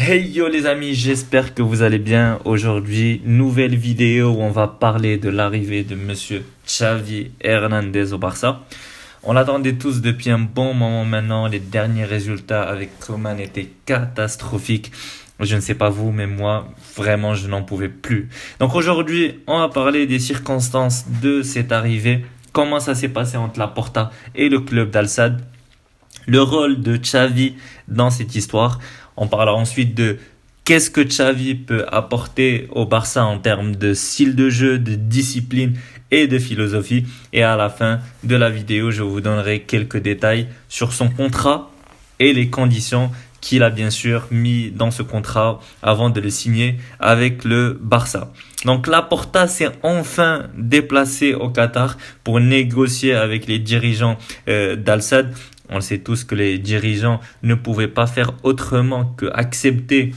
Hey yo les amis, j'espère que vous allez bien. Aujourd'hui, nouvelle vidéo où on va parler de l'arrivée de monsieur Xavi Hernandez au Barça. On l'attendait tous depuis un bon moment maintenant. Les derniers résultats avec Koeman étaient catastrophiques. Je ne sais pas vous, mais moi, vraiment, je n'en pouvais plus. Donc aujourd'hui, on va parler des circonstances de cette arrivée. Comment ça s'est passé entre la Porta et le club d'Al-Sadd. Le rôle de Xavi dans cette histoire. On parlera ensuite de qu'est-ce que Xavi peut apporter au Barça en termes de style de jeu, de discipline et de philosophie. Et à la fin de la vidéo, je vous donnerai quelques détails sur son contrat et les conditions qu'il a bien sûr mis dans ce contrat avant de le signer avec le Barça. Donc Laporta s'est enfin déplacé au Qatar pour négocier avec les dirigeants d'Al-Sadd. On le sait tous que les dirigeants ne pouvaient pas faire autrement qu'accepter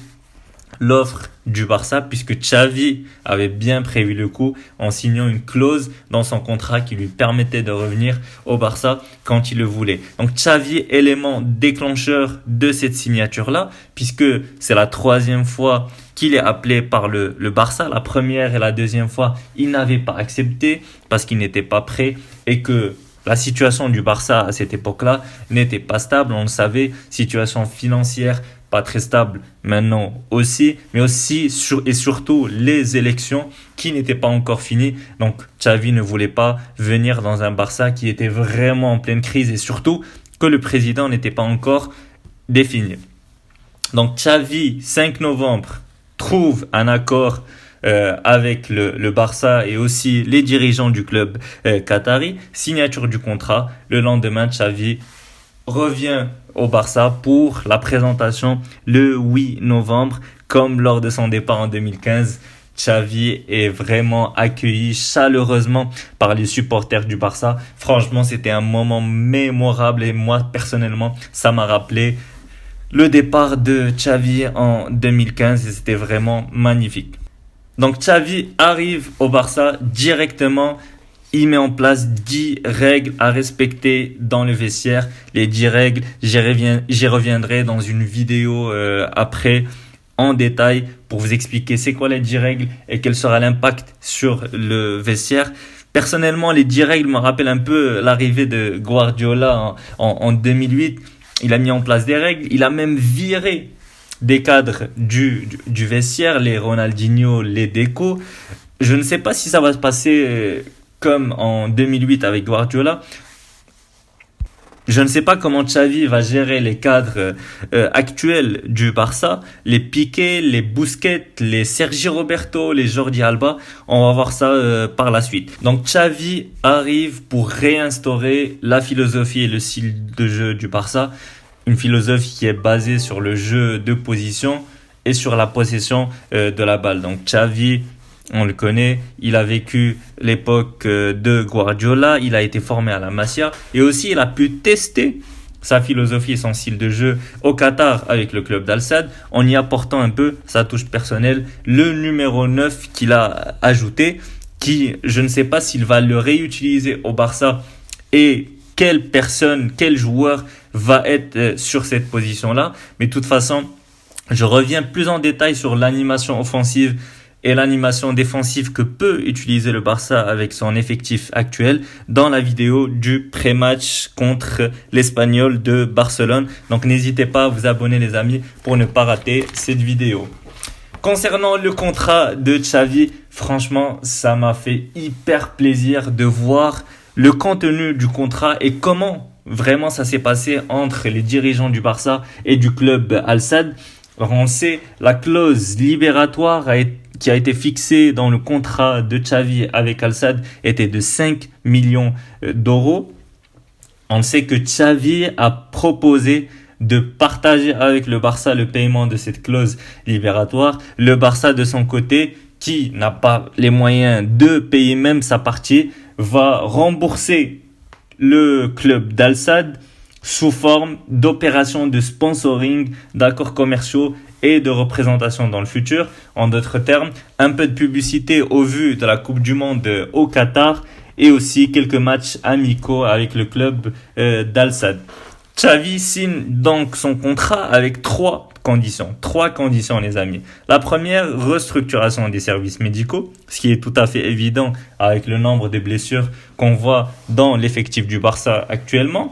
l'offre du Barça puisque Xavi avait bien prévu le coup en signant une clause dans son contrat qui lui permettait de revenir au Barça quand il le voulait. Donc Xavi, élément déclencheur de cette signature-là, puisque c'est la troisième fois qu'il est appelé par le Barça. La première et la deuxième fois, il n'avait pas accepté parce qu'il n'était pas prêt et que la situation du Barça à cette époque-là n'était pas stable, on le savait, situation financière pas très stable maintenant aussi, mais aussi et surtout les élections qui n'étaient pas encore finies. Donc Xavi ne voulait pas venir dans un Barça qui était vraiment en pleine crise et surtout que le président n'était pas encore défini. Donc Xavi, 5 novembre, trouve un accord avec le Barça et aussi les dirigeants du club qatari, signature du contrat. Le lendemain, Xavi revient au Barça pour la présentation le 8 novembre, comme lors de son départ en 2015. Xavi est vraiment accueilli chaleureusement par les supporters du Barça. Franchement, c'était un moment mémorable et moi, personnellement, ça m'a rappelé le départ de Xavi en 2015 et c'était vraiment magnifique. Donc Xavi arrive au Barça directement, il met en place 10 règles à respecter dans le vestiaire. Les 10 règles, j'y reviendrai dans une vidéo après en détail pour vous expliquer c'est quoi les 10 règles et quel sera l'impact sur le vestiaire. Personnellement, les 10 règles me rappellent un peu l'arrivée de Guardiola en 2008. Il a mis en place des règles, il a même viré des cadres du vestiaire, les Ronaldinho, les Deco. Je ne sais pas si ça va se passer comme en 2008 avec Guardiola. Je ne sais pas comment Xavi va gérer les cadres actuels du Barça, les Piqué, les Busquets, les Sergi Roberto, les Jordi Alba. On va voir ça par la suite. Donc Xavi arrive pour réinstaurer la philosophie et le style de jeu du Barça. Une philosophie qui est basée sur le jeu de position et sur la possession de la balle. Donc Xavi, on le connaît, il a vécu l'époque de Guardiola, il a été formé à la Masia et aussi il a pu tester sa philosophie et son style de jeu au Qatar avec le club d'Al-Sadd en y apportant un peu sa touche personnelle, le numéro 9 qu'il a ajouté, qui je ne sais pas s'il va le réutiliser au Barça et quel joueur va être sur cette position-là. Mais de toute façon, je reviens plus en détail sur l'animation offensive et l'animation défensive que peut utiliser le Barça avec son effectif actuel dans la vidéo du pré-match contre l'Espagnol de Barcelone. Donc n'hésitez pas à vous abonner les amis pour ne pas rater cette vidéo. Concernant le contrat de Xavi, franchement, ça m'a fait hyper plaisir de voir le contenu du contrat et comment vraiment ça s'est passé entre les dirigeants du Barça et du club Al-Sadd. Alors on sait, la clause libératoire qui a été fixée dans le contrat de Xavi avec Al-Sadd était de 5 millions d'euros. On sait que Xavi a proposé de partager avec le Barça le paiement de cette clause libératoire. Le Barça de son côté, qui n'a pas les moyens de payer même sa partie, va rembourser le club d'Al-Sadd sous forme d'opérations de sponsoring, d'accords commerciaux et de représentation dans le futur. En d'autres termes, un peu de publicité au vu de la Coupe du Monde au Qatar et aussi quelques matchs amicaux avec le club d'Al-Sadd. Xavi signe donc son contrat avec 3 conditions. 3 conditions, les amis. La première, restructuration des services médicaux, ce qui est tout à fait évident avec le nombre de blessures qu'on voit dans l'effectif du Barça actuellement.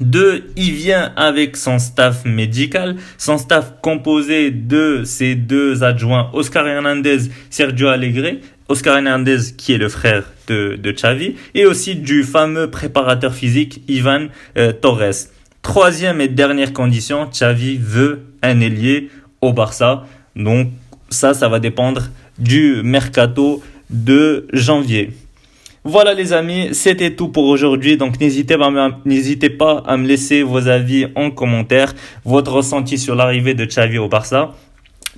2, il vient avec son staff médical, son staff composé de ses 2 adjoints, Oscar Hernandez, Sergio Alegre. Oscar Hernandez, qui est le frère de Xavi, et aussi du fameux préparateur physique, Ivan Torres. Troisième et dernière condition, Xavi veut un ailier au Barça. Donc ça va dépendre du mercato de janvier. Voilà les amis, c'était tout pour aujourd'hui. Donc n'hésitez pas à me laisser vos avis en commentaire, votre ressenti sur l'arrivée de Xavi au Barça.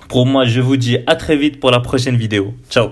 Pour moi, je vous dis à très vite pour la prochaine vidéo. Ciao.